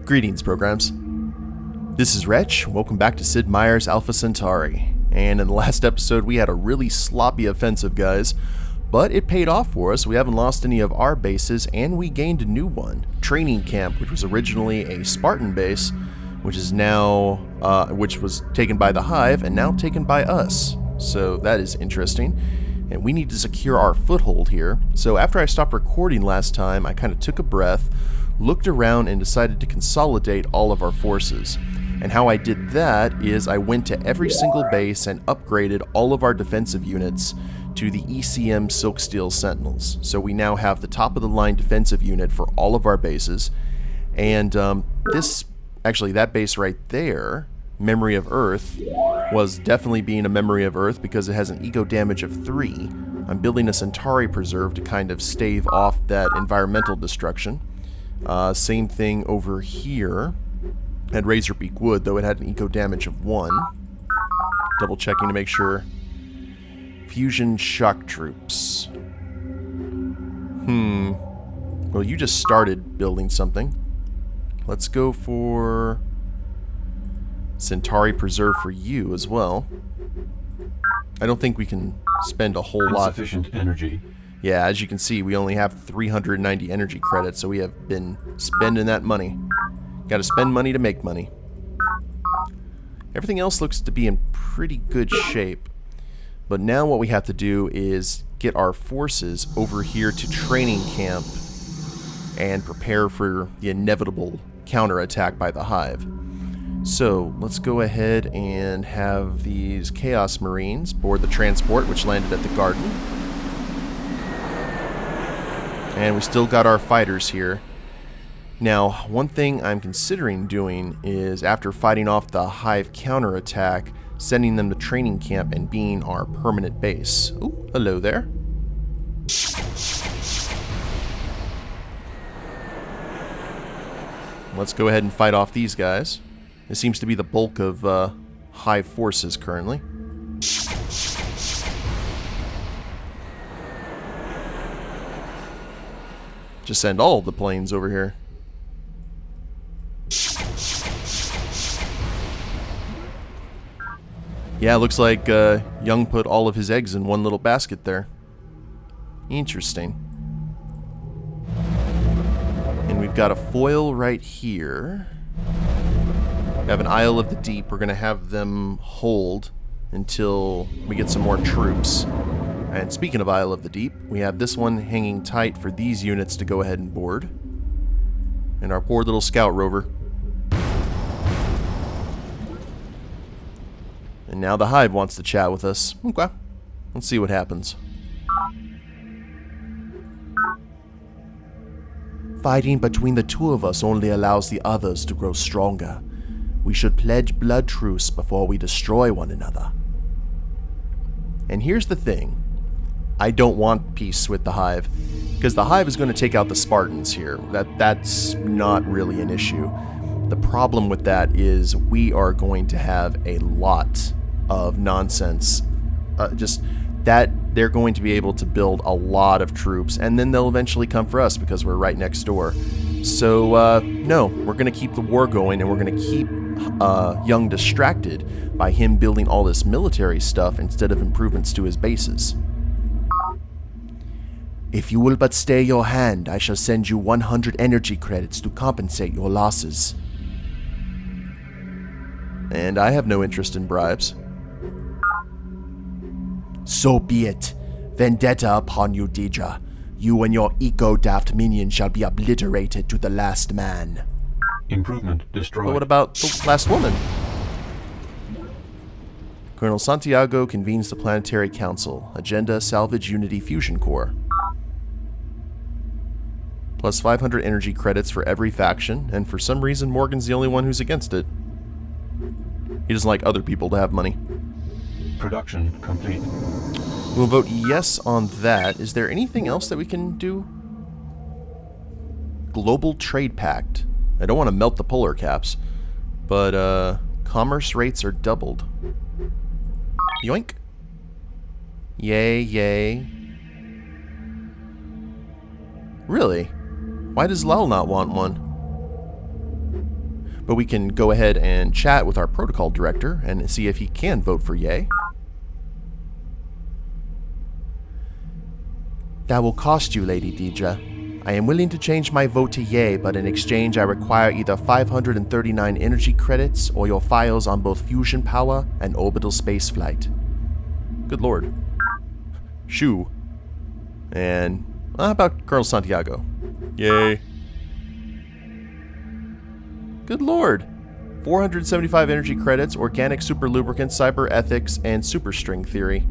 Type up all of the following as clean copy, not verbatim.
Greetings, programs. This is Wretch. Welcome back to Sid Meier's Alpha Centauri. And in the last episode, we had a really sloppy offensive, guys. But it paid off for us. We haven't lost any of our bases, and we gained a new one. Training Camp, which was originally a Spartan base, which is now, which was taken by the Hive, and now taken by us. So that is interesting. And we need to secure our foothold here. So after I stopped recording last time, I kind of took a breath, looked around, and decided to consolidate all of our forces. And how I did that is I went to every single base and upgraded all of our defensive units to the ECM Silksteel Sentinels. So we now have the top of the line defensive unit for all of our bases. And that base right there, Memory of Earth, was definitely being a Memory of Earth because it has an eco damage of 3. I'm building a Centauri Preserve to kind of stave off that environmental destruction. Same thing over here. Had Razorbeak Wood, though it had an eco damage of 1. Double checking to make sure. Fusion Shock Troops. Well, you just started building something. Let's go for Centauri Preserve for you as well. I don't think we can spend a whole lot. Insufficient energy. Yeah, as you can see, we only have 390 energy credits, so we have been spending that money. Gotta spend money to make money. Everything else looks to be in pretty good shape. But now what we have to do is get our forces over here to Training Camp and prepare for the inevitable counterattack by the Hive. So let's go ahead and have these Chaos Marines board the transport, which landed at the garden. And we still got our fighters here. Now, one thing I'm considering doing is, after fighting off the Hive counterattack, sending them to Training Camp and being our permanent base. Ooh, hello there. Let's go ahead and fight off these guys. This seems to be the bulk of Hive forces currently. Just send all the planes over here. Yeah, it looks like Young put all of his eggs in one little basket there. Interesting. And we've got a foil right here. We have an Isle of the Deep. We're going to have them hold until we get some more troops. And speaking of Isle of the Deep, we have this one hanging tight for these units to go ahead and board. And our poor little scout rover. And now the Hive wants to chat with us. Okay. Let's see what happens. Fighting between the two of us only allows the others to grow stronger. We should pledge blood truce before we destroy one another. And here's the thing. I don't want peace with the Hive, because the Hive is going to take out the Spartans here. That's not really an issue. The problem with that is we are going to have a lot of nonsense. Just that they're going to be able to build a lot of troops, and then they'll eventually come for us because we're right next door. So, no, we're going to keep the war going, and we're going to keep Young distracted by him building all this military stuff instead of improvements to his bases. If you will but stay your hand, I shall send you 100 energy credits to compensate your losses. And I have no interest in bribes. So be it. Vendetta upon you, Deidre. You and your eco-daft minion shall be obliterated to the last man. Improvement destroyed. But what about the last woman? Colonel Santiago convenes the Planetary Council. Agenda: Salvage Unity Fusion Core. Plus 500 energy credits for every faction, and for some reason Morgan's the only one who's against it. He doesn't like other people to have money. Production complete. We'll vote yes on that. Is there anything else that we can do? Global Trade Pact. I don't want to melt the polar caps, but commerce rates are doubled. Yoink. Yay, yay. Really? Why does Lel not want one? But we can go ahead and chat with our protocol director and see if he can vote for yay. That will cost you, Lady Deidre. I am willing to change my vote to yay, but in exchange I require either 539 energy credits or your files on both fusion power and orbital spaceflight. Good lord. Shoo. And how about Colonel Santiago? Yay. Good lord. 475 energy credits, organic super lubricant, cyber ethics, and super string theory.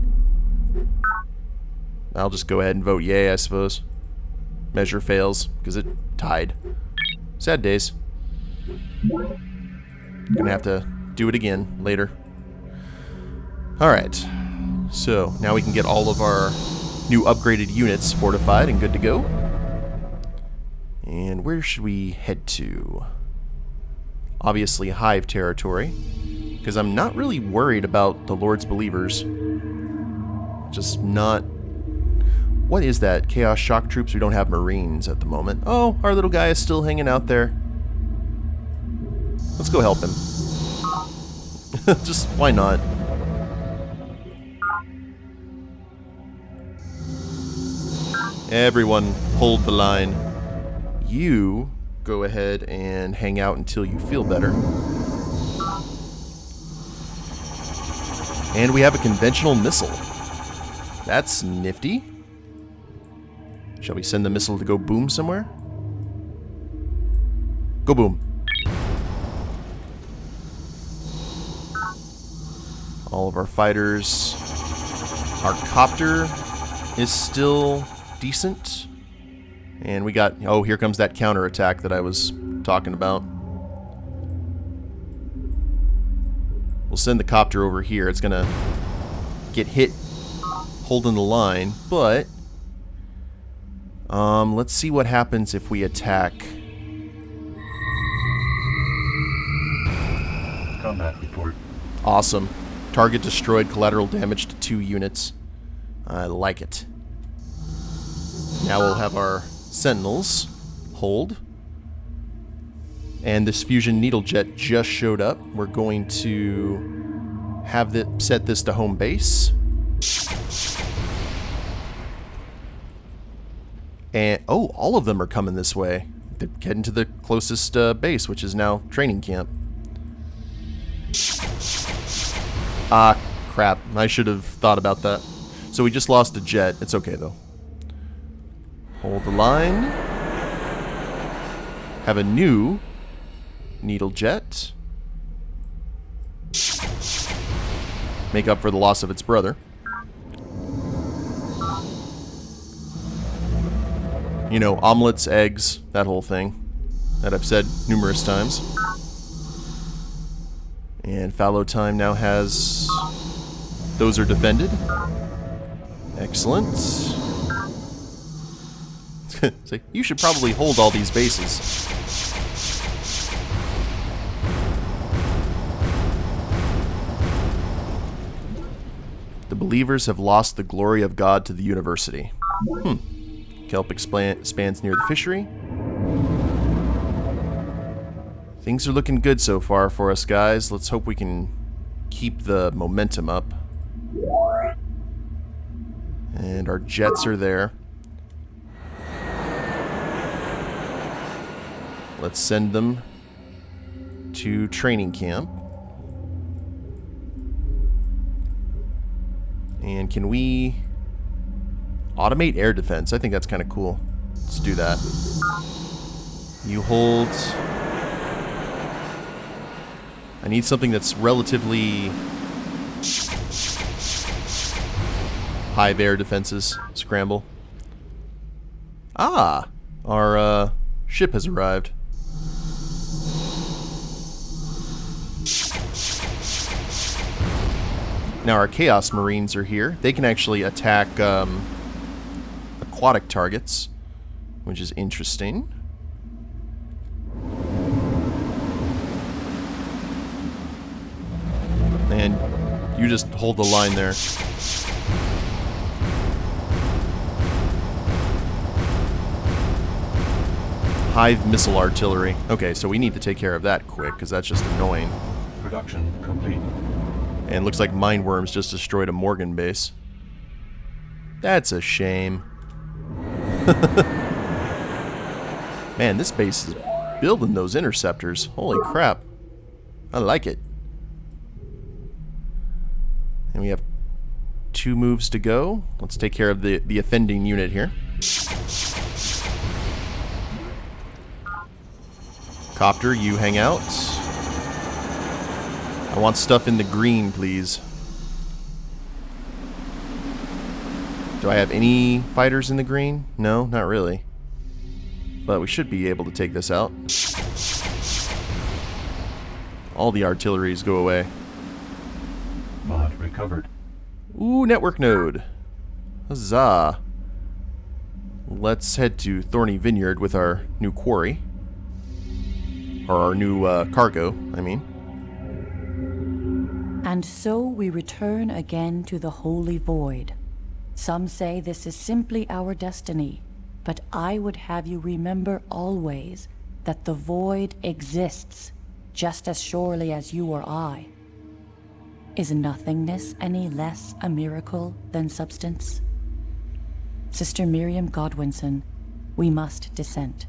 I'll just go ahead and vote yay, I suppose. Measure fails, because it tied. Sad days. Gonna have to do it again later. Alright. So, now we can get all of our new upgraded units fortified and good to go. And where should we head to? Obviously Hive territory, because I'm not really worried about the Lord's Believers. Just not... What is that? Chaos Shock Troops? We don't have Marines at the moment. Oh, our little guy is still hanging out there. Let's go help him. Just, why not? Everyone, hold the line. You go ahead and hang out until you feel better. And we have a conventional missile. That's nifty. Shall we send the missile to go boom somewhere? Go boom. All of our fighters. Our copter is still decent. And we got... Oh, here comes that counterattack that I was talking about. We'll send the copter over here. It's gonna get hit holding the line, but... let's see what happens if we attack... Combat report. Awesome. Target destroyed, collateral damage to 2 units. I like it. Now we'll have our Sentinels hold. And this fusion needle jet just showed up. We're going to have set this to home base. And, oh, all of them are coming this way. They're heading to the closest base, which is now training camp. Ah, crap. I should have thought about that. So we just lost a jet. It's okay, though. Hold the line. Have a new needle jet. Make up for the loss of its brother. You know, omelets, eggs, that whole thing that I've said numerous times. And fallow time now has... Those are defended. Excellent. So you should probably hold all these bases. The believers have lost the glory of God to the university. Kelp expands near the fishery. Things are looking good so far for us, guys. Let's hope we can keep the momentum up. And our jets are there. Let's send them to training camp. And can we automate air defense? I think that's kind of cool. Let's do that. You hold... I need something that's relatively... Hive air defenses. Scramble. Ah! Our ship has arrived. Now our Chaos Marines are here. They can actually attack aquatic targets, which is interesting. And you just hold the line there. Hive missile artillery. Okay, so we need to take care of that quick, because that's just annoying. Production complete. And looks like mine worms just destroyed a Morgan base. That's a shame. Man, this base is building those interceptors. Holy crap. I like it. And we have 2 moves to go. Let's take care of the offending unit here. Copter, you hang out. I want stuff in the green, please. Do I have any fighters in the green? No, not really. But we should be able to take this out. All the artilleries go away. Mod recovered. Ooh, network node. Huzzah. Let's head to Thorny Vineyard with our new quarry. Or our new cargo, I mean. And so we return again to the Holy Void. Some say this is simply our destiny, but I would have you remember always that the Void exists, just as surely as you or I. Is nothingness any less a miracle than substance? Sister Miriam Godwinson, we must dissent.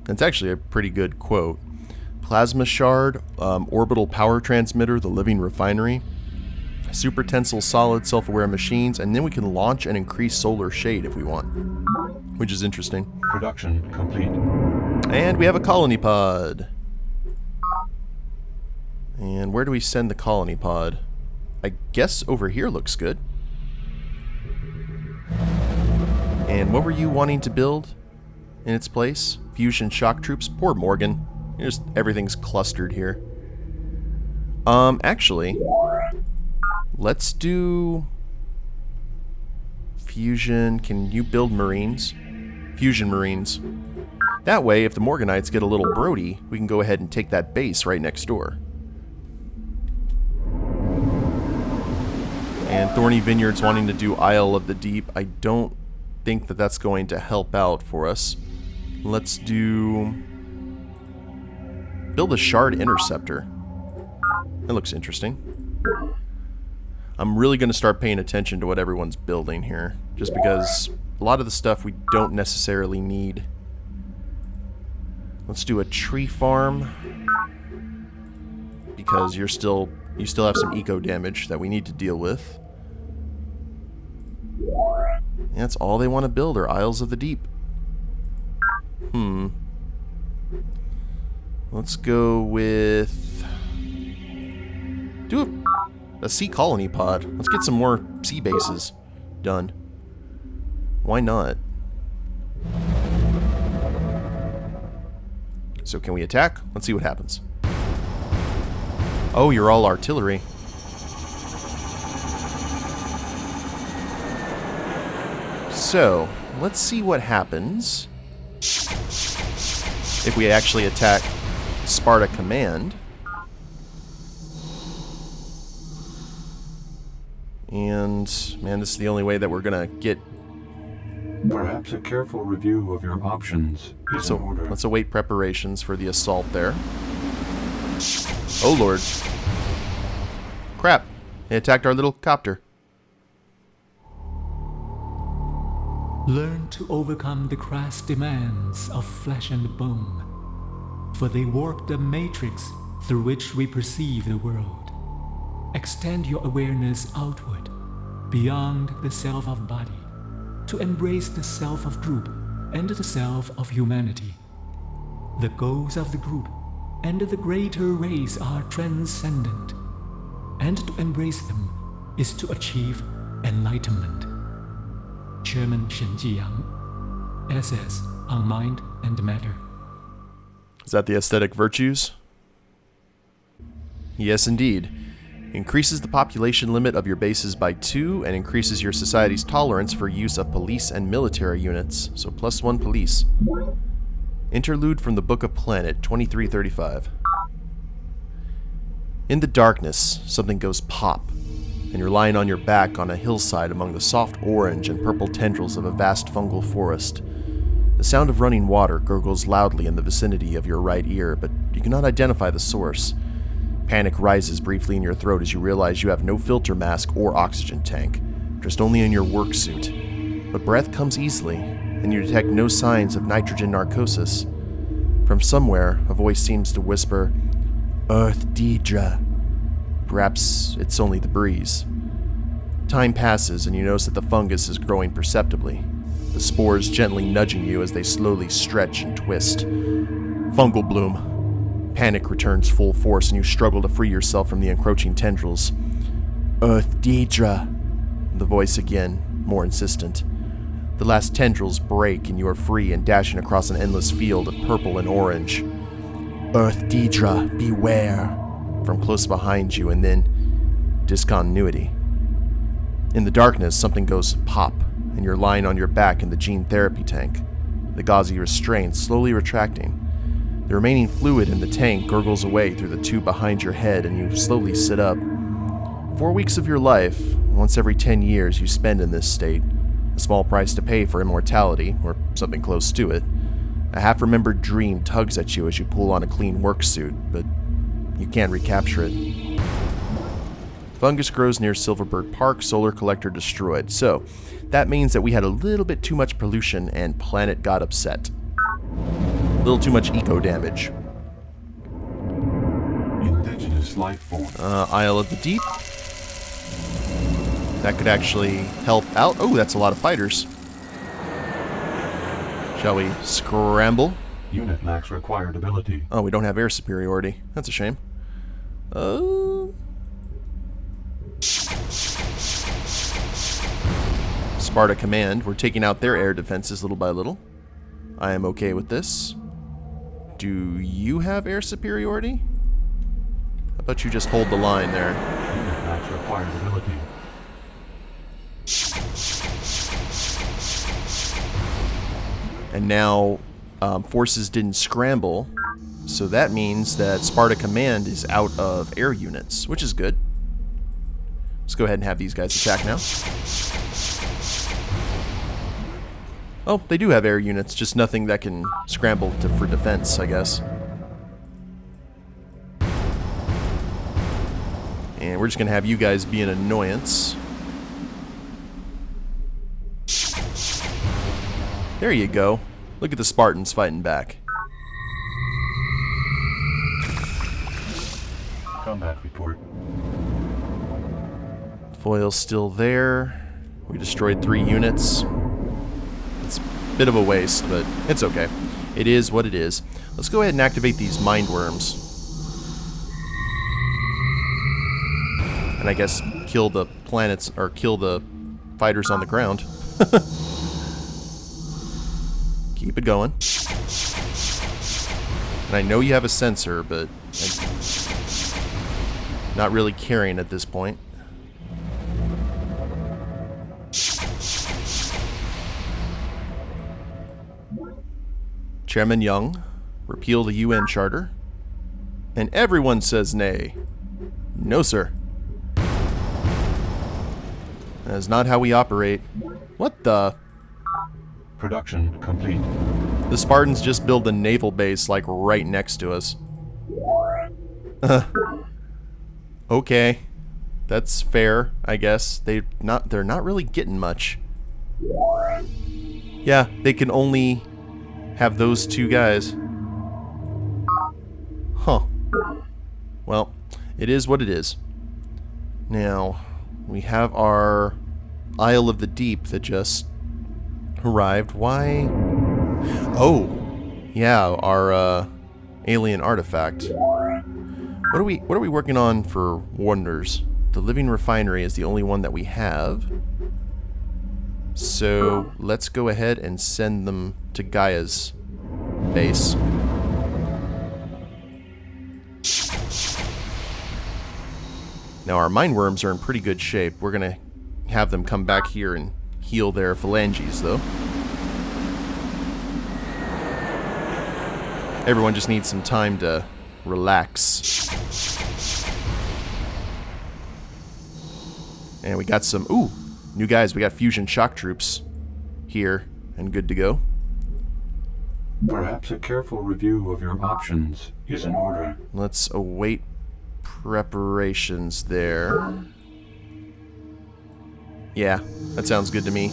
That's actually a pretty good quote. Plasma shard, orbital power transmitter, the living refinery, super tensile solid self-aware machines, and then we can launch and increase solar shade if we want, which is interesting. Production complete. And we have a colony pod. And where do we send the colony pod? I guess over here looks good. And what were you wanting to build in its place? Fusion shock troops? Poor Morgan. Just everything's clustered here. Actually, let's do fusion. Can you build marines? Fusion marines. That way, if the Morganites get a little brody, we can go ahead and take that base right next door. And Thorny Vineyard's wanting to do Isle of the Deep. I don't think that that's going to help out for us. Let's do... build a shard interceptor. That looks interesting. I'm really going to start paying attention to what everyone's building here, just because a lot of the stuff we don't necessarily need. Let's do a tree farm, because you still have some eco damage that we need to deal with. And that's all they want to build are Isles of the Deep. Let's go with... do a sea colony pod. Let's get some more sea bases done. Why not? So can we attack? Let's see what happens. Oh, you're all artillery. So, let's see what happens if we actually attack Sparta Command. And, man, this is the only way that we're gonna get... Perhaps a careful review of your options is in order. Let's await preparations for the assault there. Oh, Lord. Crap. They attacked our little copter. Learn to overcome the crass demands of flesh and bone, for they warp the matrix through which we perceive the world. Extend your awareness outward, beyond the self of body, to embrace the self of group and the self of humanity. The goals of the group and the greater race are transcendent, and to embrace them is to achieve enlightenment. Chairman Shen Jiyang, SS on Mind and Matter. Is that the aesthetic virtues? Yes, indeed. Increases the population limit of your bases by 2 and increases your society's tolerance for use of police and military units. So +1 police. Interlude from the Book of Planet, 2335. In the darkness, something goes pop, and you're lying on your back on a hillside among the soft orange and purple tendrils of a vast fungal forest. The sound of running water gurgles loudly in the vicinity of your right ear, but you cannot identify the source. Panic rises briefly in your throat as you realize you have no filter mask or oxygen tank, dressed only in your work suit. But breath comes easily, and you detect no signs of nitrogen narcosis. From somewhere, a voice seems to whisper, "Earth Deidre." Perhaps it's only the breeze. Time passes, and you notice that the fungus is growing perceptibly, the spores gently nudging you as they slowly stretch and twist. Fungal bloom. Panic returns full force, and you struggle to free yourself from the encroaching tendrils. "Earth Deidre," the voice again, more insistent. The last tendrils break, and you are free and dashing across an endless field of purple and orange. "Earth Deidre, beware," from close behind you, and then discontinuity. In the darkness, something goes pop, and you're lying on your back in the gene therapy tank, the gauzy restraint slowly retracting. The remaining fluid in the tank gurgles away through the tube behind your head, and you slowly sit up. 4 weeks of your life, once every 10 years, you spend in this state. A small price to pay for immortality, or something close to it. A half-remembered dream tugs at you as you pull on a clean work suit, but you can't recapture it. Fungus grows near Silverbird Park, solar collector destroyed. So, that means that we had a little bit too much pollution and planet got upset. A little too much eco damage. Indigenous life form. Isle of the Deep. That could actually help out. Oh, that's a lot of fighters. Shall we scramble? Unit lacks required ability. Oh, we don't have air superiority. That's a shame. Sparta Command. We're taking out their air defenses little by little. I am okay with this. Do you have air superiority? How about you just hold the line there? Unit lacks required ability. And now forces didn't scramble, so that means that Sparta Command is out of air units, which is good. Let's go ahead and have these guys attack now. Oh, they do have air units, just nothing that can scramble for defense, I guess. And we're just going to have you guys be an annoyance. There you go. Look at the Spartans fighting back. Combat report. Foil's still there. We destroyed 3 units. It's a bit of a waste, but it's okay. It is what it is. Let's go ahead and activate these mind worms. And I guess kill the planets, or kill the fighters on the ground. Keep it going. And I know you have a sensor, but I'm not really caring at this point. Chairman Young, repeal the UN Charter. And everyone says nay. No, sir. That is not how we operate. What the? Production complete. The Spartans just build a naval base like right next to us. Okay. That's fair, I guess. They're not really getting much. Yeah, they can only have those 2 guys. Huh. Well, it is what it is. Now, we have our Isle of the Deep that just arrived. Why? Oh, yeah, our alien artifact. What are we working on for wonders? The living refinery is the only one that we have. So let's go ahead and send them to Gaia's base. Now our mind worms are in pretty good shape. We're gonna have them come back here and heal their phalanges, though. Everyone just needs some time to relax. And we got some, ooh, new guys. We got fusion shock troops here and good to go. Perhaps a careful review of your options is in order. Let's await preparations there. Yeah, that sounds good to me.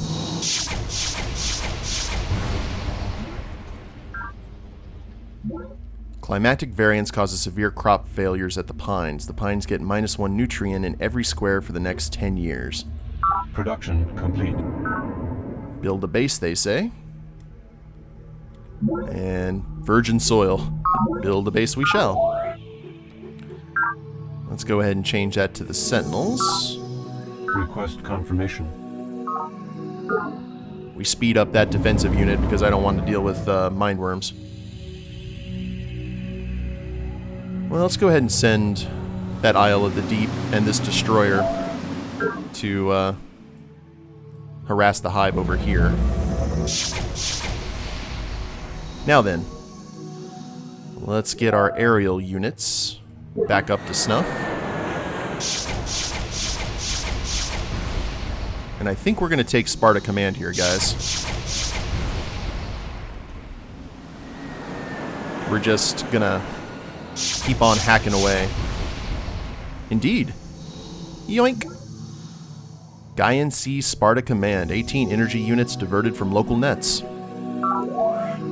Climatic variance causes severe crop failures at the pines. The pines get -1 nutrient in every square for the next 10 years. Production complete. Build a base, they say. And virgin soil. Build a base we shall. Let's go ahead and change that to the Sentinels. Request confirmation. We speed up that defensive unit because I don't want to deal with mindworms. Well, let's go ahead and send that Isle of the Deep and this destroyer to harass the Hive over here. Now then, let's get our aerial units back up to snuff. And I think we're going to take Sparta command here, guys. We're just going to keep on hacking away. Indeed. Yoink. Gaian sees Sparta command. 18 energy units diverted from local nets.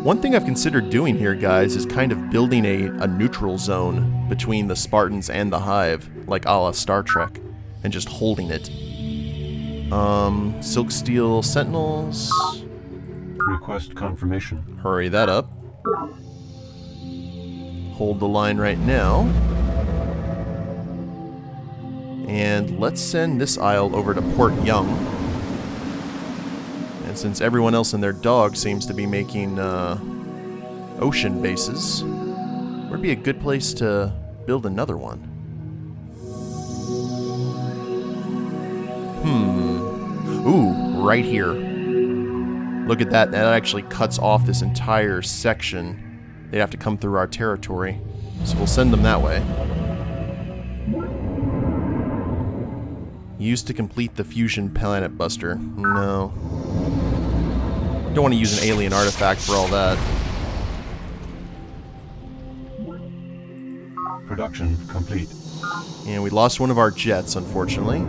One thing I've considered doing here, guys, is kind of building a neutral zone between the Spartans and the Hive, like a la Star Trek, and just holding it. Silk Steel Sentinels. Request confirmation. Hurry that up. Hold the line right now. And let's send this isle over to Port Young. And since everyone else and their dog seems to be making ocean bases, would be a good place to build another one. Ooh, right here. Look at that. That actually cuts off this entire section. They'd have to come through our territory. So we'll send them that way. Used to complete the fusion planet buster. No. Don't want to use an alien artifact for all that. Production complete. And we lost one of our jets, unfortunately.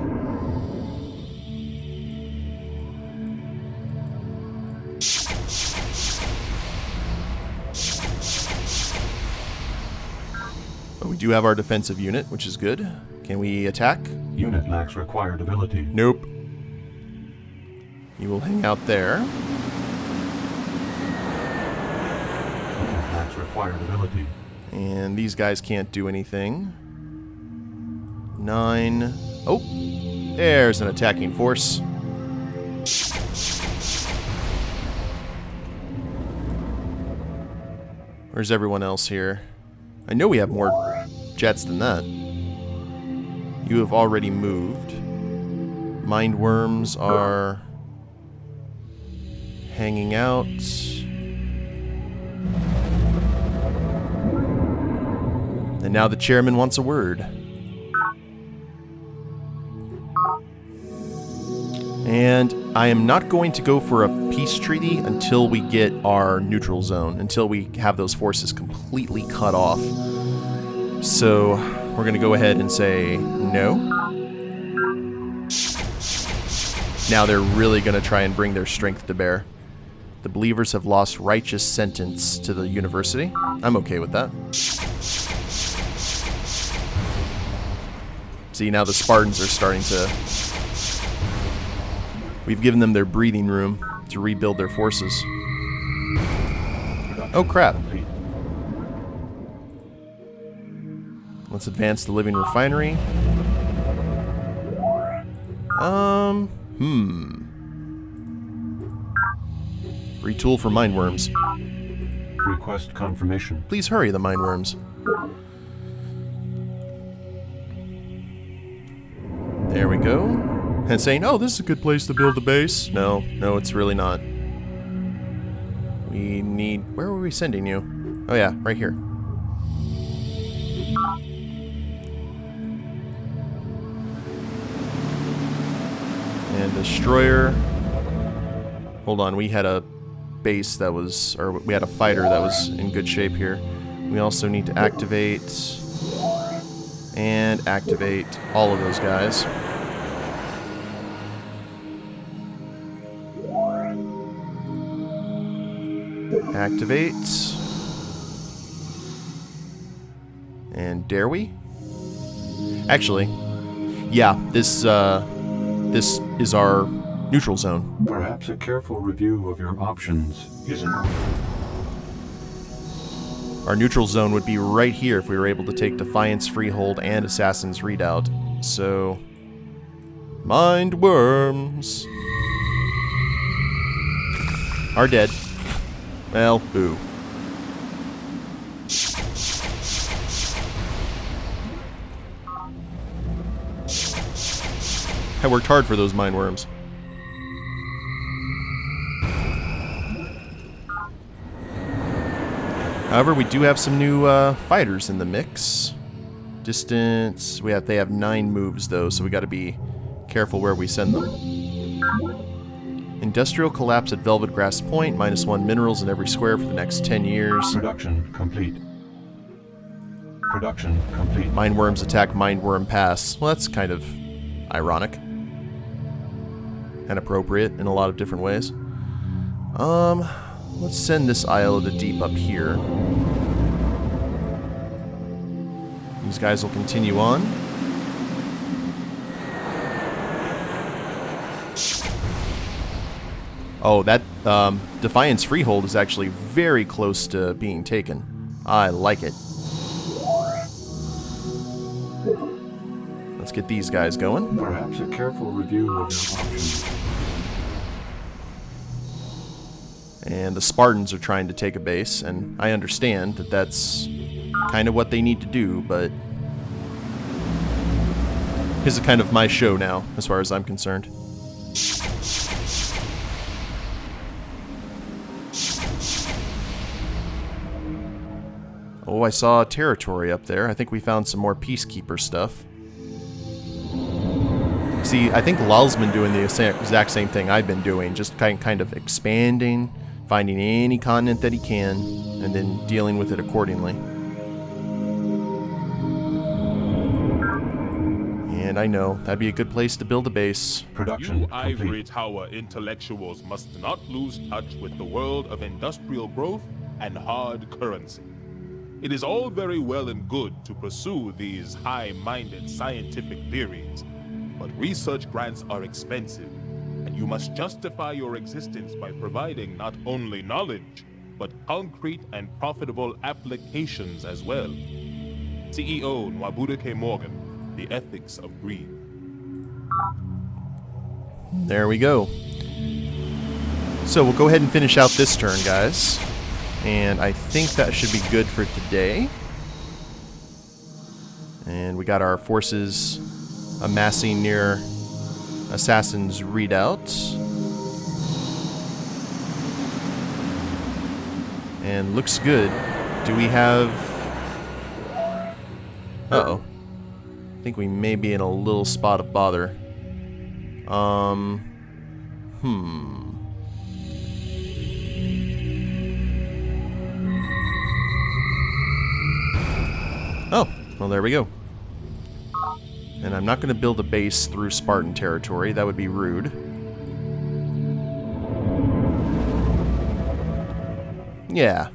But we do have our defensive unit, which is good. Can we attack? Unit lacks required ability. Nope. You will hang out there. Unit lacks required ability. And these guys can't do anything. 9. Oh, there's an attacking force. Where's everyone else here? I know we have more jets than that. You have already moved. Mindworms are hanging out. And now the chairman wants a word. And I am not going to go for a peace treaty until we get our neutral zone, until we have those forces completely cut off. So we're going to go ahead and say no. Now they're really going to try and bring their strength to bear. The believers have lost righteous sentence to the university. I'm okay with that. See, now the Spartans are starting to... We've given them their breathing room to rebuild their forces. Oh, crap. Let's advance the living refinery. Retool for mindworms. Request confirmation. Please hurry, the mindworms. There we go. And saying, oh, this is a good place to build a base. No, it's really not. We need... Where were we sending you? Oh yeah, right here. And destroyer. Hold on, we had a base that was, or we had a fighter that was in good shape here. We also need to activate and activate all of those guys. Activate. And dare we? Actually, yeah, this is our neutral zone. Perhaps a careful review of your options is in order. Our neutral zone would be right here if we were able to take Defiance, Freehold, and Assassin's Redoubt. So, mind worms are dead. Well, boo. I worked hard for those mind worms. However, we do have some new fighters in the mix. Distance, they have 9 moves though, so we got to be careful where we send them. Industrial collapse at Velvet Grass Point, -1 minerals in every square for the next 10 years. Production complete. Production complete. Mindworms attack Mindworm Pass. Well, that's kind of ironic. And appropriate in a lot of different ways. Let's send this Isle of the Deep up here. These guys will continue on. Oh, that Defiance Freehold is actually very close to being taken. I like it. Let's get these guys going. Perhaps a careful review of your options. And the Spartans are trying to take a base, and I understand that that's kind of what they need to do, but this is kind of my show now, as far as I'm concerned. Oh, I saw a territory up there. I think we found some more Peacekeeper stuff. See, I think Lal's been doing the exact same thing I've been doing, just kind of expanding, finding any continent that he can, and then dealing with it accordingly. And I know, that'd be a good place to build a base. Production You ivory complete. tower intellectuals must not lose touch with the world of industrial growth and hard currency. It is all very well and good to pursue these high-minded scientific theories, but research grants are expensive, and you must justify your existence by providing not only knowledge, but concrete and profitable applications as well. CEO Nwabuda K. Morgan, The Ethics of Greed. There we go. So we'll go ahead and finish out this turn, guys. And I think that should be good for today. And we got our forces amassing near Assassin's Redoubt. And looks good. Do we have... Uh-oh. I think we may be in a little spot of bother. Oh, well there we go. And I'm not going to build a base through Spartan territory. That would be rude. Yeah.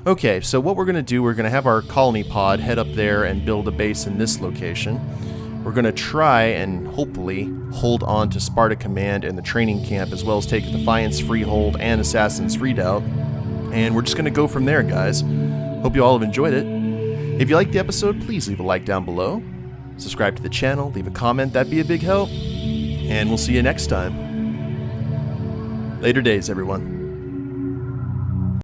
Okay, so what we're going to do, we're going to have our colony pod head up there and build a base in this location. We're going to try and hopefully hold on to Sparta Command and the training camp, as well as take Defiance, Freehold, and Assassin's Redoubt. And we're just going to go from there, guys. Hope you all have enjoyed it. If you liked the episode, please leave a like down below. Subscribe to the channel, leave a comment, that'd be a big help. And we'll see you next time. Later days, everyone.